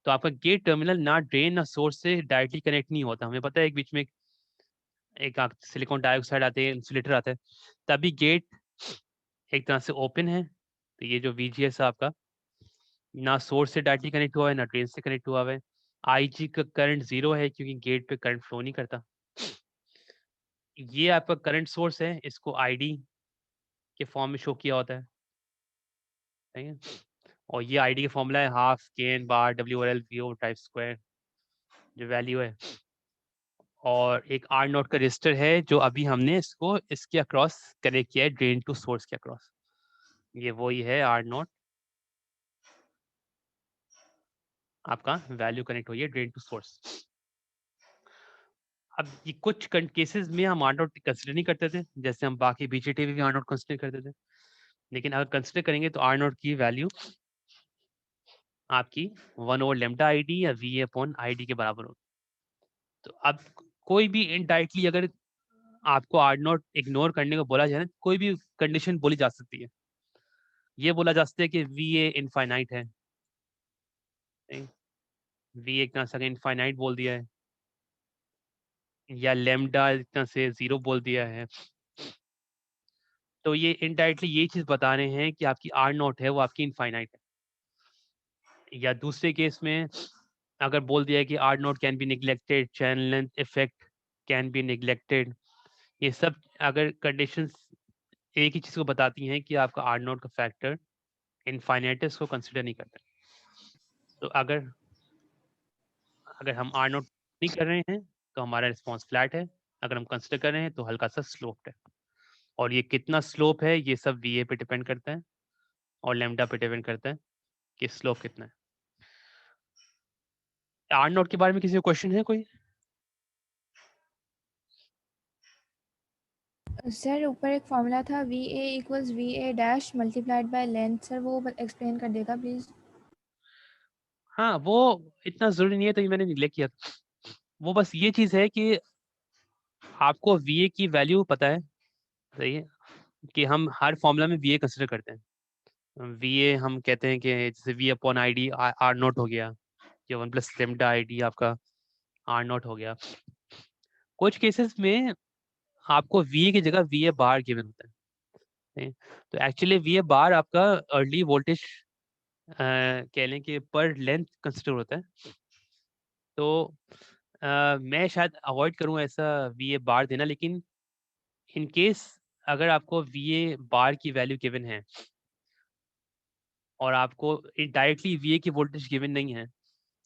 तो आपका गेट टर्मिनल ना ड्रेन ना सोर्स से डायरेक्टली कनेक्ट नहीं होता। हमें पता है एक बीच में एक सिलिकॉन डाइऑक्साइड आते हैं, इंसुलेटर आता है, तभी गेट एक तरह से ओपन है। तो ये जो VGS है आपका, ना सोर्स से डायरेक्टली कनेक्ट हुआ है ना ड्रेन से कनेक्ट हुआ है। IG का करंट 0 है क्योंकि गेट पे करंट फ्लो नहीं करता। ये आपका करंट सोर्स है, इसको ID के फॉर्म में शो किया होता है, ठीक है। और ये ID का फॉर्मूला है हाफ KN बार WL VO टाइप स्क्वायर, जो वैल्यू है। और एक R नॉट का रजिस्टर है जो अभी हमने इसको इसके अक्रॉस कनेक्ट किया है, ड्रेन टू सोर्स के अक्रॉस। ये वही है R नॉट, आपका वैल्यू कनेक्ट हुई है ड्रेन टू सोर्स। अब ये कुछ केसेस में हम आर नॉट कंसिडर नहीं करते थे, जैसे हम बाकी बीजेटी में भी आर नॉट कंसिडर करते थे, लेकिन अगर कंसिडर करेंगे तो आर नॉट की वैल्यू आपकी 1/λ/ID या V/ID के बराबर होगी। तो अब कोई भी इनडायरेक्टली अगर आपको आर नॉट इग्नोर करने को बोला जाए ना, कोई भी कंडीशन बोली जा सकती है। ये बोला जा सकता है कि VA इनफाइनाइट है, V एक तरह से इनफाइनाइट बोल दिया है, या लैम्डा एक तरह से 0 बोल दिया है। तो ये इनडायरेक्टली ये चीज बता रहे हैं कि आपकी आर नॉट है वो आपकी इनफाइनाइट है। या दूसरे केस में अगर बोल दिया है कि r naught can be neglected, channel length effect can be neglected, ये सब अगर कंडीशंस एक ही चीज को बताती हैं कि आपका आर नॉट का फैक्टर इनफाइनाइट है, इसको कंसिडर नहीं करते। तो अगर अगर हम आर नॉट नहीं कर रहे हैं तो हमारा रिस्पॉन्स फ्लैट है, अगर हम कंसिडर कर रहे हैं तो हल्का सा स्लोप्ड है। और ये कितना स्लोप है ये सब VA पे डिपेंड करता है और लैम्डा पे डिपेंड करता है कि स्लोप कितना है। आर नॉट के बारे में किसी को क्वेश्चन है कोई? सर ऊपर एक फॉर्मूला था VA equals VA dash multiplied by length, sir वो एक्सप्लेन कर देगा प्लीज। हाँ, वो इतना जरूरी नहीं है, तो ये मैंने निगलेक्ट किया। वो बस ये चीज है कि आपको VA की वैल्यू पता है, सही है, कि हम हर फॉर्मूला में VA कंसिडर करते हैं। VA हम कहते हैं कि जैसे V/ID आर नॉट हो गया, या 1+λ/ID आपका आर नॉट हो गया। कुछ केसेस में आपको VA की जगह VA बार गिवन होता है, नहीं? तो एक्चुअली VA बार आपका अर्ली वोल्टेज कह लें कि पर लेंथ कंसिडर होता है। तो मैं शायद अवॉइड करूँ ऐसा VA बार देना, लेकिन इन केस अगर आपको VA बार की वैल्यू गिवन है और आपको डायरेक्टली VA की वोल्टेज गिवन नहीं है,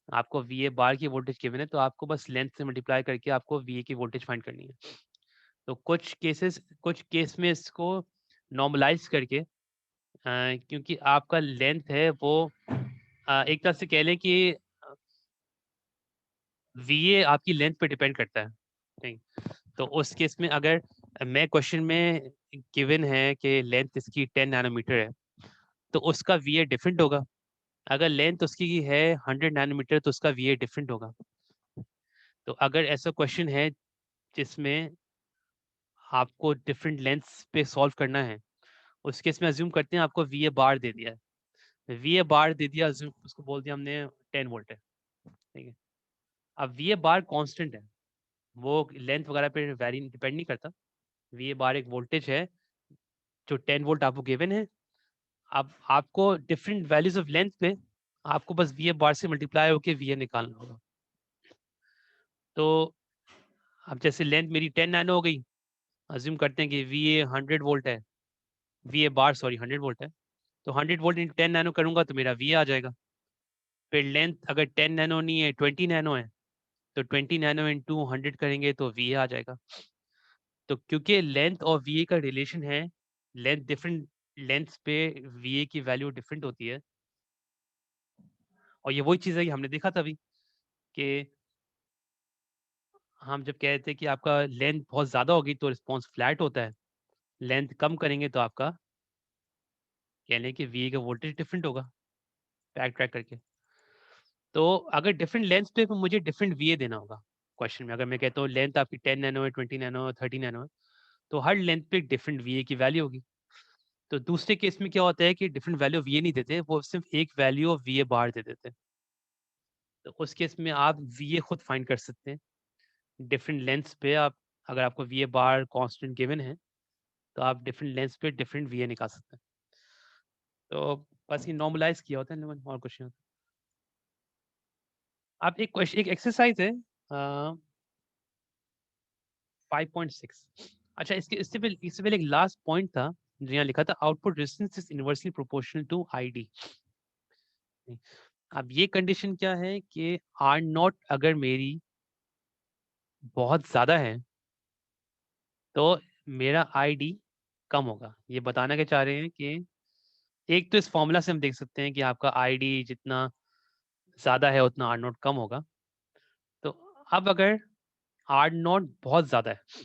आपको VA बार की वोल्टेज गिवन है, तो आपको बस लेंथ से मल्टीप्लाई करके आपको VA की वोल्टेज फाइंड करनी है। तो कुछ केस में इसको नॉर्मलाइज करके क्योंकि आपका लेंथ है वो एक तरह से कह लें कि VA आपकी लेंथ पे डिपेंड करता है, नहीं? तो उस केस में अगर मैं क्वेश्चन में गिवन है कि लेंथ इसकी 10 नैनोमीटर है, तो उसका VA डिफरेंट होगा। अगर लेंथ उसकी है 100 नैनोमीटर तो उसका VA डिफरेंट होगा। तो अगर ऐसा क्वेश्चन है जिसमें आपको डिफरेंट लेंथ्स पे सॉल्व करना है, उस केस में अज्यूम करते हैं आपको VA बार दे दिया है, VA बार दे दिया, उसको बोल दिया हमने 10 वोल्ट है, ठीक है। अब VA बार कांस्टेंट है, वो लेंथ वगैरह पे वेरी डिपेंड नहीं करता। VA बार एक वोल्टेज है जो 10 वोल्ट आपको गिवन है। अब आपको डिफरेंट वैल्यूज ऑफ लेंथ पे आपको बस VA बार से मल्टीप्लाई होकर VA निकालना होगा। तो अब जैसे लेंथ मेरी 10 नैनो हो गई, अज्यूम करते हैं कि VA 100 वोल्ट है, VA बार सॉरी 100 वोल्ट है, तो 100 वोल्ट इंटू 10 नैनो करूंगा तो मेरा VA आ जाएगा। फिर लेंथ अगर 10 नैनो नहीं है 20 नैनो है, तो 20 नैनो इंटू 100 करेंगे तो VA आ जाएगा। तो क्योंकि लेंथ और VA का रिलेशन है, लेंथ डिफरेंट लेंथ्स पे VA की वैल्यू डिफरेंट होती है। और ये वही चीज़ है कि हमने देखा था अभी कि हम जब कह रहे थे कि आपका लेंथ बहुत ज़्यादा होगी तो रिस्पॉन्स फ्लैट होता है, लेंथ कम करेंगे तो आपका कह लें कि वी का वोल्टेज डिफरेंट होगा, बैक ट्रैक करके। तो अगर डिफरेंट लेंथ पे मुझे डिफरेंट वी देना होगा क्वेश्चन में। अगर मैं कहता हूँ लेंथ आपकी 10 नैनो है, 20 नैनो है, 30 नैनो है, तो हर लेंथ पे डिफरेंट वी की वैल्यू होगी। तो दूसरे केस में क्या होता है कि डिफरेंट वैल्यू वी नहीं देते, वो सिर्फ एक वैल्यू ऑफ वी बार दे देते हैं। तो उस केस में आप वी खुद फाइंड कर सकते हैं डिफरेंट लेंथ्स पे। आप अगर आपको वी बार कांस्टेंट गिवन है तो आप डिफरेंट लेंथ्स पे डिफरेंट वी निकाल सकते हैं। तो बस ये नॉर्मलाइज किया होता है लेवल, और कुछ नहीं होता। आप एक क्वेश्चन, एक एक्सरसाइज है 5.6। अच्छा, इससे पहले एक लास्ट पॉइंट था जो यहाँ लिखा था, output resistance is inversely proportional to ID. अब ये कंडीशन क्या है कि आर नॉट अगर मेरी बहुत ज्यादा है तो मेरा आईडी कम होगा। ये बताना क्या चाह रहे हैं कि एक तो इस फॉर्मूला से हम देख सकते हैं कि आपका आईडी जितना ज्यादा है उतना आर नॉट कम होगा। तो अब अगर आर नॉट बहुत ज्यादा है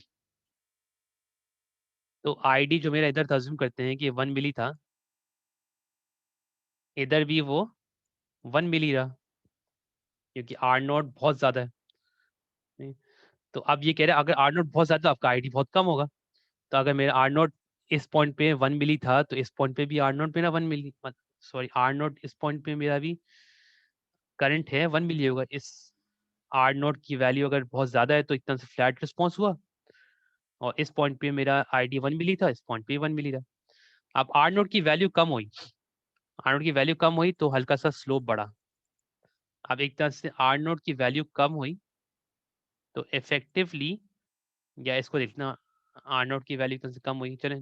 तो आईडी जो मेरा इधर अज्यूम करते हैं कि 1 मिली था, इधर भी वो 1 मिली रहा क्योंकि आर नॉट बहुत ज्यादा है। नहीं? तो अब ये कह रहे हैं अगर आर नॉट बहुत ज्यादा तो आपका आईडी बहुत कम होगा। तो अगर मेरा आर नॉट इस पॉइंट पे 1 मिली था तो इस पॉइंट पे भी आर नॉट मेरा 1 मिली, सॉरी आर नॉट इस पॉइंट पे मेरा भी करंट है 1 मिली होगा। इस आर नॉट की वैल्यू अगर बहुत ज्यादा है तो इतना से फ्लैट रिस्पॉन्स हुआ, और इस पॉइंट पे मेरा आईडी 1 मिली था, इस पॉइंट पे 1 मिली था। अब आर नोट की वैल्यू कम हुई, आर नोट की वैल्यू कम हुई तो हल्का सा स्लोप बढ़ा। अब एक तरह से आर नोट की वैल्यू कम हुई तो इफेक्टिवली, या इसको देखना, आर नोट की वैल्यू एक तरह से कम हुई, चले,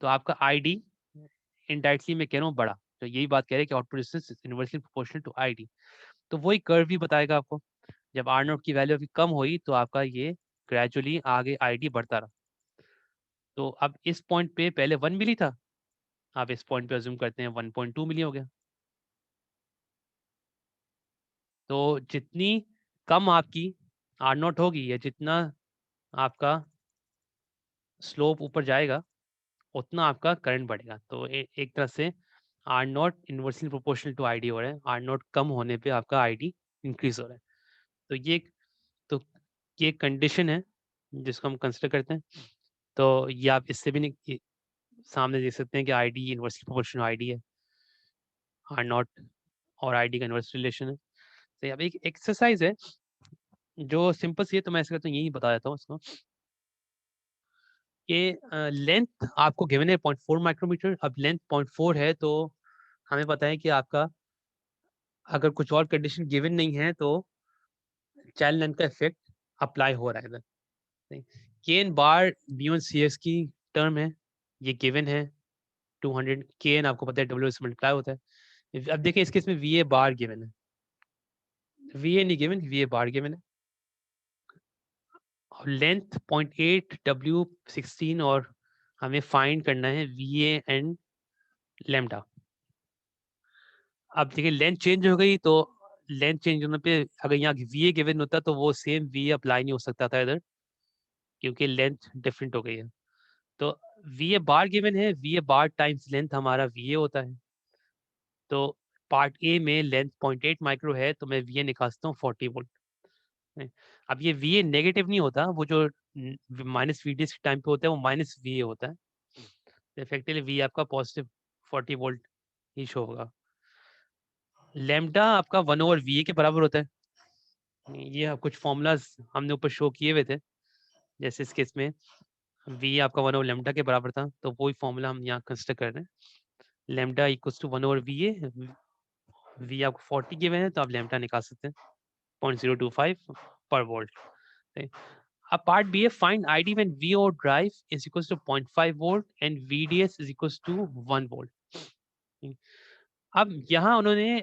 तो आपका आईडी इनडायरेक्टली मैं कह रहा हूँ बड़ा। तो यही बात कह रहे हैं कि output resistance inversely proportional to ID. तो वही कर्व भी बताएगा आपको, जब आर नोट की वैल्यू अभी कम हुई तो आपका ये ग्रेजुअली आगे आईडी बढ़ता रहा। तो अब इस पॉइंट पे पहले 1 मिली था, आप इस पॉइंट पे अज्यूम करते हैं 1.2 मिली हो गया। तो जितनी कम आपकी आर नोट होगी या जितना आपका स्लोप ऊपर जाएगा उतना आपका करंट बढ़ेगा। तो एक तरह से r naught inversely proportional to ID हो रहा है, आर नोट कम होने पे आपका आईडी इंक्रीज हो रहा है। तो तो ये कंडीशन है जिसको हम कंसिडर करते हैं। तो ये आप इससे भी नहीं सामने देख सकते हैं कि आईडी इनवर्सली प्रोपोर्शनल आईडी है, आर नॉट और आईडी का इनवर्स रिलेशन है। तो अब एक एक्सरसाइज है जो सिंपल सी है, तो मैं ऐसे करता हूँ यही बता देता हूँ इसको कि लेंथ आपको गिवन है 0.4 माइक्रोमीटर। अब लेंथ 0.4 है तो हमें पता है कि आपका अगर कुछ और कंडीशन गिवन नहीं है तो चाइल्ड लेंथ का इफेक्ट अप्लाई हो रहा है इधर। के एन बार B1 CS की टर्म है, ये गिवन है 200। के एन आपको पता है डब्ल्यू से मल्टीप्लाई होता है। अब देखिए इस केस में VA बार गिवन है, VA नहीं गिवन, VA बार गिवन है, और लेंथ 0.8 W16, और हमें फाइंड करना है VA एंड लेमडा। अब देखिए लेंथ चेंज हो गई तो लेंथ चेंज होने पे अगर यहाँ VA गिवन होता तो वो सेम VA अप्लाई नहीं हो सकता था इधर, क्योंकि लेंथ डिफरेंट हो गई है। तो VA बार गिवन है, VA बार टाइम्स लेंथ हमारा VA होता है। तो पार्ट ए में लेंथ 0.8 माइक्रो है तो मैं VA निकालता हूँ 40 वोल्ट। अब ये VA नेगेटिव नहीं होता, वो जो -VDS के टाइम पे होता है वो -VA होता है। इफेक्टिवली VA आपका पॉजिटिव 40 वोल्ट ही शो होगा। लेमडा आपका 1/VA के बराबर होता है। ये कुछ फॉर्मूलाज हमने ऊपर शो किए हुए थे, जैसे इस केस में VA आपका 1/लेमडा के बराबर था, तो वही फॉर्मूला हम यहाँ कंसिडर कर रहे हैं। Lambda equals to 1/VA, VA आपको 40 गिवन है तो आप लेमडा निकाल सकते हैं 0.025 पर volt. A part B, find ID when VO drive is equals to 0.5 volt and VDS is equals to 1 volt। अब यहाँ उन्होंने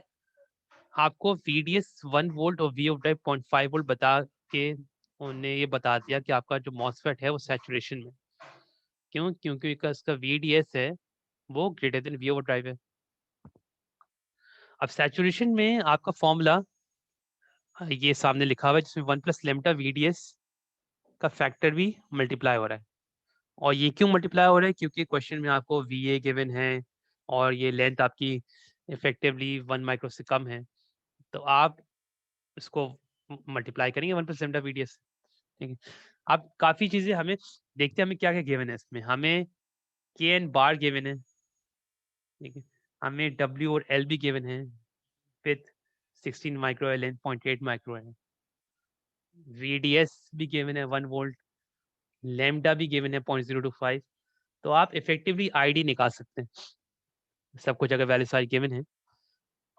आपको VDS 1 वोल्ट और VO drive 0.5 वोल्ट बता के उन्होंने ये बता दिया कि आपका जो MOSFET है वो सैचुरेशन में। क्यों? क्योंकि इसका VDS है वो ग्रेटर देन VO drive है। अब सैचुरेशन में आपका फॉर्मूला ये सामने लिखा हुआ है जिसमें 1 प्लस लेमडा VDS का फैक्टर भी मल्टीप्लाई हो रहा है। और ये क्यों मल्टीप्लाई हो रहा है? क्योंकि क्वेश्चन में आपको VA गिवन है और ये लेंथ आपकी इफेक्टिवली 1 माइक्रो से कम है, तो आप इसको मल्टीप्लाई करेंगे 1 प्लस लेमडा VDS। ठीक है। अब काफ़ी चीज़ें हमें देखते हैं, हमें क्या-क्या गिवन है इसमें। हमें KN बार गिवन है, ठीक है। हमें W और L भी गिवन है विथ 16 माइक्रो है, लेंथ 0.8 माइक्रो है। VDS भी गिवन है 1 वोल्ट, लैम्ब्डा भी गिवन है 0.025। तो आप इफेक्टिवली ID निकाल सकते हैं। सब कुछ अगर वैल्यू सारी गिवन है,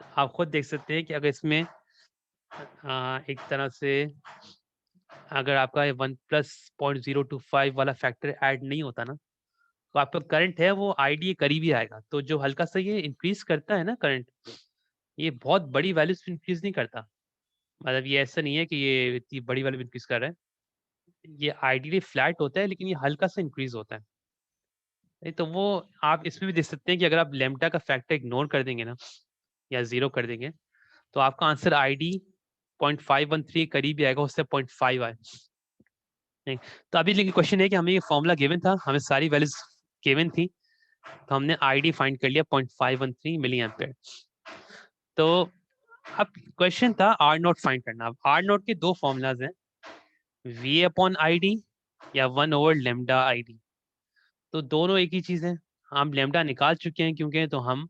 आप खुद देख सकते हैं कि अगर इसमें एक तरह से अगर आपका 1 प्लस 0.025 वाला फैक्टर ऐड नहीं होता ना, तो आपका करंट है वो ID के करीब ही आएगा। तो जो हल्का सा ये इंक्रीज करता है ना करंट, ये बहुत बड़ी वैल्यूज पे इंक्रीज नहीं करता। मतलब ये ऐसा नहीं है कि ये इतनी बड़ी वैल्यू पे इंक्रीज कर रहा है। ये आइडियली फ्लैट होता है, लेकिन ये हल्का सा इंक्रीज होता है। नहीं तो वो आप इसमें भी देख सकते हैं कि अगर आप लैम्ब्डा का फैक्टर इग्नोर कर देंगे ना या 0 कर देंगे, तो आपका आंसर ID 0.513 करीब ही आएगा, उससे 0.5 आए। नहीं, तो अभी लेकिन क्वेश्चन है कि हमें ये फॉर्मूला गिवन था, हमें सारी वैल्यूज गिवन थी, तो हमने ID फाइंड कर लिया 0.513 मिली एम्पेयर। तो अब क्वेश्चन था R नॉट फाइंड करना। अब R नॉट के दो फॉर्मूलाज हैं, V अपॉन ID या 1 ओवर लेमडा ID। तो दोनों एक ही चीज है। हम लेमडा निकाल चुके हैं क्योंकि, तो हम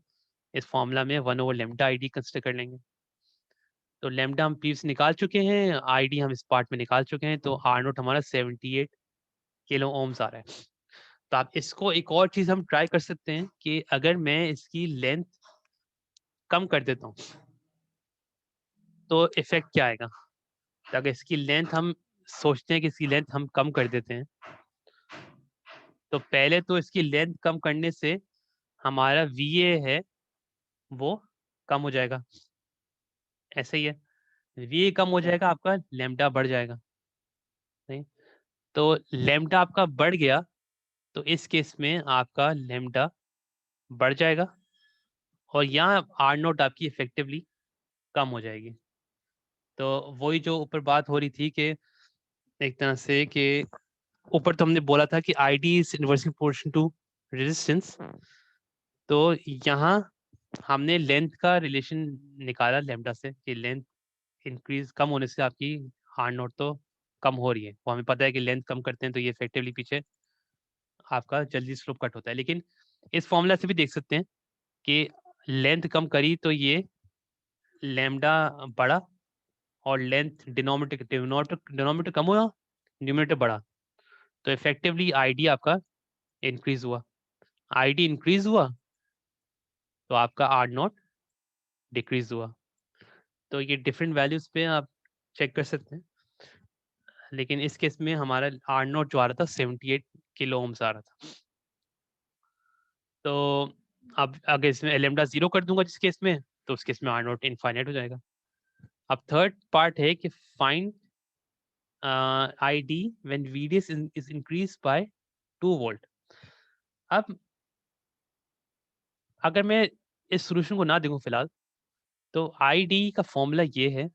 इस फॉर्मूला में 1 ओवर लेमडा ID कंसिडर कर लेंगे। तो लेमडा हम प्रीवियस निकाल चुके हैं, ID हम इस पार्ट में निकाल चुके हैं, तो R नोट हमारा 78 किलो ओम्स आ रहा है। तो आप इसको एक और चीज हम ट्राई कर सकते हैं कि अगर मैं इसकी लेंथ कम कर देता हूँ तो इफेक्ट क्या आएगा। तो अगर इसकी लेंथ हम सोचते हैं कि इसकी लेंथ हम कम कर देते हैं, तो पहले तो इसकी लेंथ कम करने से हमारा VA है वो कम हो जाएगा, ऐसे ही है। VA कम हो जाएगा, आपका लेमडा बढ़ जाएगा। नहीं, तो लेमडा आपका बढ़ गया, तो इस केस में आपका लेमडा बढ़ जाएगा और यहाँ R नोट आपकी इफेक्टिवली कम हो जाएगी। तो वही जो ऊपर बात हो रही थी कि एक तरह से कि ऊपर तो हमने बोला था कि ID is inversely proportional to resistance, तो यहाँ हमने लेंथ का रिलेशन निकाला लेमडा से कि लेंथ इंक्रीज कम होने से आपकी R नोट तो कम हो रही है। वो हमें पता है कि लेंथ कम करते हैं तो ये इफेक्टिवली पीछे आपका जल्दी स्लोप कट होता है। लेकिन इस फॉर्मूला से भी देख सकते हैं कि लेंथ कम करी तो ये लैम्डा बढ़ा और लेंथ डिनोमिनेटर कम हुआ, न्यूमरेटर बढ़ा, तो इफेक्टिवली ID आपका इंक्रीज हुआ। ID इंक्रीज हुआ तो आपका R नॉट डिक्रीज हुआ। तो ये डिफरेंट वैल्यूज पे आप चेक कर सकते हैं, लेकिन इस केस में हमारा R नॉट जो आ रहा था 78 किलो ओम्स आ रहा था। तो अब अगर इसमें लेमडा 0 कर दूंगा जिस केस में, तो उस केस में R नॉट इनफाइनाइट हो जाएगा। अब थर्ड पार्ट है कि find ID when VDS is increased by 2 volt. अब अगर मैं इस सोल्यूशन को ना देखूं फिलहाल, तो ID का फॉर्मूला ये है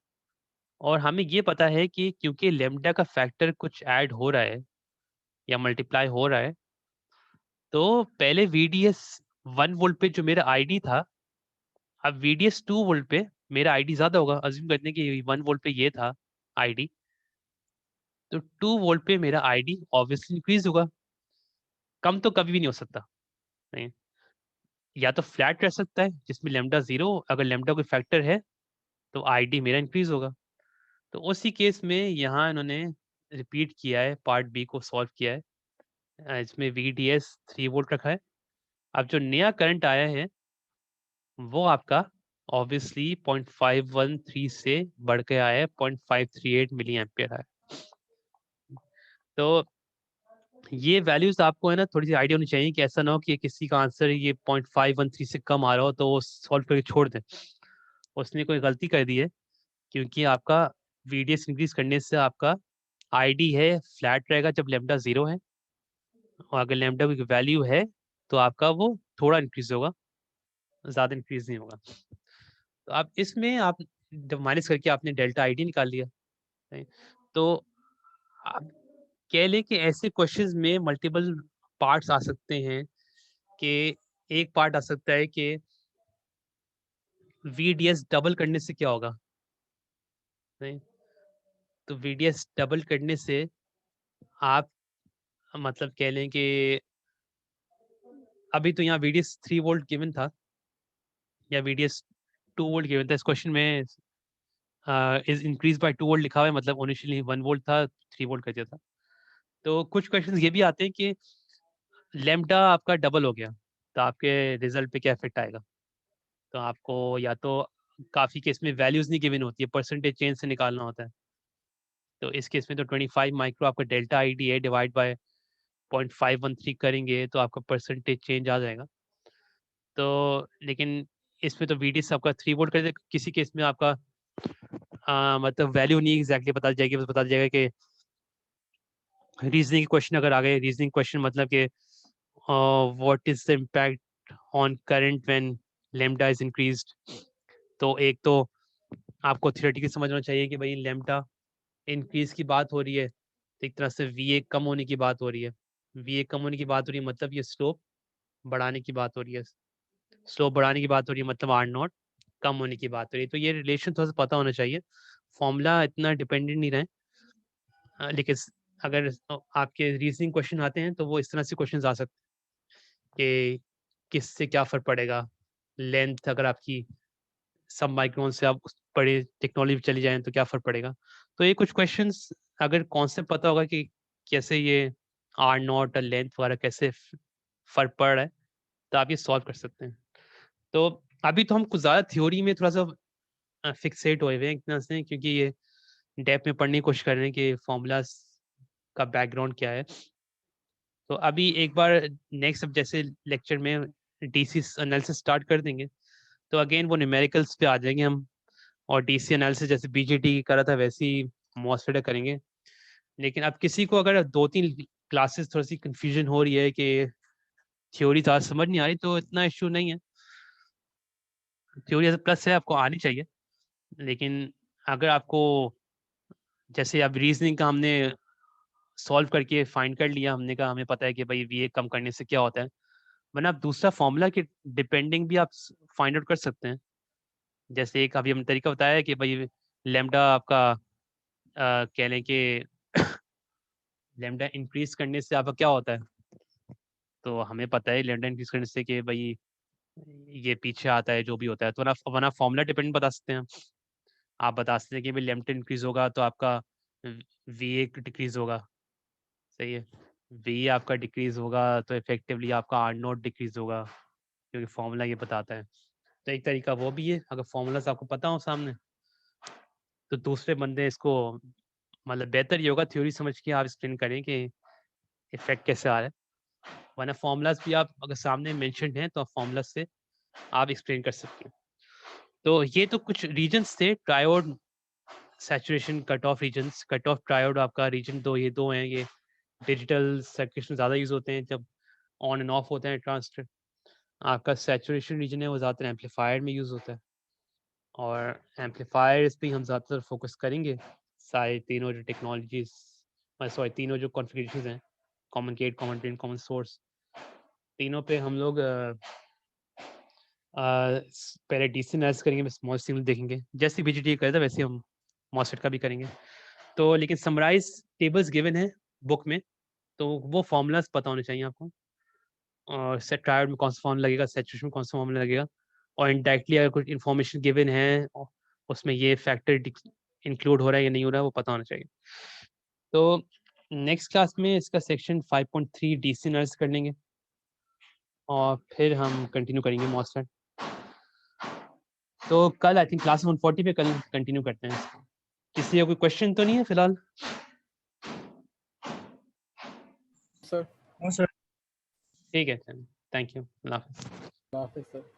और हमें ये पता है कि क्योंकि लेमडा का फैक्टर कुछ ऐड हो रहा है या मल्टीप्लाई हो रहा है, तो पहले VDS 1 वोल्ट पे जो मेरा ID था, अब VDS 2 वोल्ट पे मेरा ID ज्यादा होगा। अज्यूम करते हैं कि 1 वोल्ट पे ये था ID, तो 2 वोल्ट पे मेरा ID ऑब्वियसली इंक्रीज होगा। कम तो कभी भी नहीं हो सकता। नहीं, या तो फ्लैट रह सकता है जिसमें लेमडा 0, अगर लेमडा कोई फैक्टर है तो ID मेरा इंक्रीज होगा। तो उसी केस में यहाँ इन्होंने रिपीट किया है, पार्ट बी को सॉल्व किया है। इसमें VDS 3 वोल्ट रखा है। अब जो नया करंट आया है वो आपका ऑब्वियसली 0.513 से बढ़ के आया है 0.538 मिली एम्पियर आया। तो ये वैल्यूज आपको है ना थोड़ी सी आइडिया होनी चाहिए कि ऐसा ना हो कि किसी का आंसर ये 0.513 से कम आ रहा हो तो वो सॉल्व करके छोड़ दें। उसने कोई गलती कर दी है, क्योंकि आपका VDS इंक्रीज करने से आपका ID है फ्लैट रहेगा जब लेमडा 0 है, और अगर लेमडा की वैल्यू है तो आपका वो थोड़ा इंक्रीज होगा, ज़्यादा इंक्रीज नहीं होगा। तो आप इसमें आप जब माइनस करके आपने डेल्टा आईडी निकाल लिया, right? तो आप कह लें कि ऐसे क्वेश्चंस में मल्टीपल पार्ट्स आ सकते हैं कि एक पार्ट आ सकता है कि VDS डबल करने से क्या होगा, right? तो VDS डबल करने से आप मतलब कह लें कि अभी तो यहाँ VDS 3 वोल्ट गिवन था या VDS 2 वोल्ट गिवन था। इस क्वेश्चन में इज इंक्रीज बाय 2 वोल्ट लिखा हुआ है, मतलब इनिशियली 1 वोल्ट था, 3 वोल्ट कर दिया था। तो कुछ क्वेश्चंस ये भी आते हैं कि लैम्डा आपका डबल हो गया तो आपके रिजल्ट पे क्या इफेक्ट आएगा। तो आपको या तो काफ़ी केस में वैल्यूज नहीं गिवन होती है, परसेंटेज चेंज से निकालना होता है। तो इस केस में तो 25 माइक्रो आपका डेल्टा आईडी है, डिवाइड बाय 0.513 करेंगे तो आपका परसेंटेज चेंज आ जाएगा। तो लेकिन इसमें तो VDS आपका 3 वोल्ट कर देगा, किसी केस में आपका मतलब वैल्यू नहीं एग्जैक्टली पता जाएगी, बस पता जाएगा कि रीजनिंग क्वेश्चन अगर आ गए, रीजनिंग क्वेश्चन मतलब कि what is the impact on current when lambda is increased. तो एक तो आपको थियोरेटिकली समझना चाहिए कि भाई लैम्डा इंक्रीज की बात हो रही है, तो एक तरह से VA कम होने की बात हो रही है। VA कम होने की बात हो रही है मतलब ये स्लोप बढ़ाने की बात हो रही है। स्लोप बढ़ाने की बात हो रही है मतलब R0 कम होने की बात हो रही है। तो ये रिलेशन थोड़ा सा पता होना चाहिए, फॉर्मूला इतना डिपेंडेंट नहीं रहे। लेकिन अगर आपके रीजनिंग क्वेश्चन आते हैं तो वो इस तरह से क्वेश्चन आ सकते हैं कि किससे क्या फर्क पड़ेगा, लेंथ अगर आपकी सब माइक्रोन से आप बड़े टेक्नोलॉजी चली जाएं तो क्या फर्क पड़ेगा। तो ये कुछ क्वेश्चंस अगर कॉन्सेप्ट पता होगा कि कैसे ये R0 और लेंथ वगैरह कैसे फर्क पड़ रहा है तो आप ये सॉल्व कर सकते हैं। तो अभी तो हम कुछ ज़्यादा थ्योरी में थोड़ा सा फिक्सेट हुए हुए हैं एक तरह से, क्योंकि ये डेप्थ में पढ़ने की कोशिश कर रहे हैं कि फॉर्मूलाज का बैकग्राउंड क्या है। तो अभी एक बार नेक्स्ट अब जैसे लेक्चर में DC एनालिसिस स्टार्ट कर देंगे तो अगेन वो न्यूमेरिकल्स पे आ जाएंगे हम, और DC एनालिसिस जैसे BJT करा था वैसे ही मॉसफेट करेंगे। लेकिन अब किसी को अगर 2-3 क्लासेस थोड़ी सी कंफ्यूजन हो रही है कि थ्योरी ज़्यादा समझ नहीं आ रही, तो इतना इश्यू नहीं है। थ्योरी एज प्लस है, आपको आनी चाहिए। लेकिन अगर आपको जैसे अब रीजनिंग का हमने सॉल्व करके फाइंड कर लिया, हमने कहा हमें पता है कि भाई VA कम करने से क्या होता है, वरना आप दूसरा फॉर्मूला के डिपेंडिंग भी आप फाइंड आउट कर सकते हैं। जैसे एक अभी हमने तरीका बताया है कि भाई लैम्डा आपका कह लें कि लैम्डा इंक्रीज करने से आपका क्या होता है। तो हमें पता है लैम्डा इंक्रीज करने से कि भाई ये पीछे आता है जो भी होता है, तो वरना फॉर्मूला डिपेंड बता सकते हैं। आप बता सकते हैं कि भाई लैम्डा इंक्रीज होगा तो आपका VA डिक्रीज होगा, सही है। VA आपका डिक्रीज होगा तो इफेक्टिवली आपका R0 डिक्रीज होगा, क्योंकि फॉर्मूला ये बताता है। तो एक तरीका वो भी है, अगर फॉर्मूलाज आपको पता हो सामने तो दूसरे बंदे इसको मतलब बेहतर ये होगा थ्योरी समझ के आप एक्सप्लेन करें कि इफेक्ट कैसे आ रहा है। वरना फॉर्मूलाज भी आप अगर सामने मेंशन्ड हैं तो फॉर्मूलाज से आप एक्सप्लेन कर सकते हैं। तो ये तो कुछ रीजन्स थे, triode, saturation, cut off regions. Cut off triode आपका रीजन ये दो हैं। ये डिजिटल सर्किट में ज़्यादा यूज़ होते हैं जब ऑन एंड ऑफ होते हैं ट्रांजिस्टर। आपका सैचुरेशन रीजन है वो ज़्यादातर एम्पलीफायर में यूज़ होता है, और एम्पलीफायर्स पे हम ज़्यादातर फोकस करेंगे। सारे तीनों जो टेक्नोलॉजीज, सॉरी तीनों जो कॉन्फ़िगरेशंस हैं, common gate, common drain, common source, तीनों पे हम लोग पहले DC एनालिसिस करेंगे, स्मॉल सिग्नल देखेंगे, जैसे BJT कर था वैसे हम मॉसफेट का भी करेंगे। तो लेकिन समराइज टेबल्स गिवन है बुक में, तो वो फॉर्मूलाज पता होने चाहिए आपको, और सेट ट्रायोड में कौन सा फॉर्मूला लगेगा, सैचुरेशन में कौन सा फॉर्मूला लगेगा, और इनडायरेक्टली अगर कुछ इन्फॉर्मेशन गिवन है उसमें ये फैक्टर इंक्लूड हो रहा है या नहीं हो रहा है वो पता होना चाहिए। तो नेक्स्ट क्लास में इसका सेक्शन 5.3 DC एनालिसिस कर लेंगे, और फिर हम कंटिन्यू करेंगे मॉसफेट। तो कल आई थिंक क्लास 140 पे कल कंटिन्यू करते हैं। किसी का कोई क्वेश्चन तो नहीं है फिलहाल? सर हाँ सर। ठीक है, थैंक यू, अल्लाह हाफिज़। हाफिज़ सर।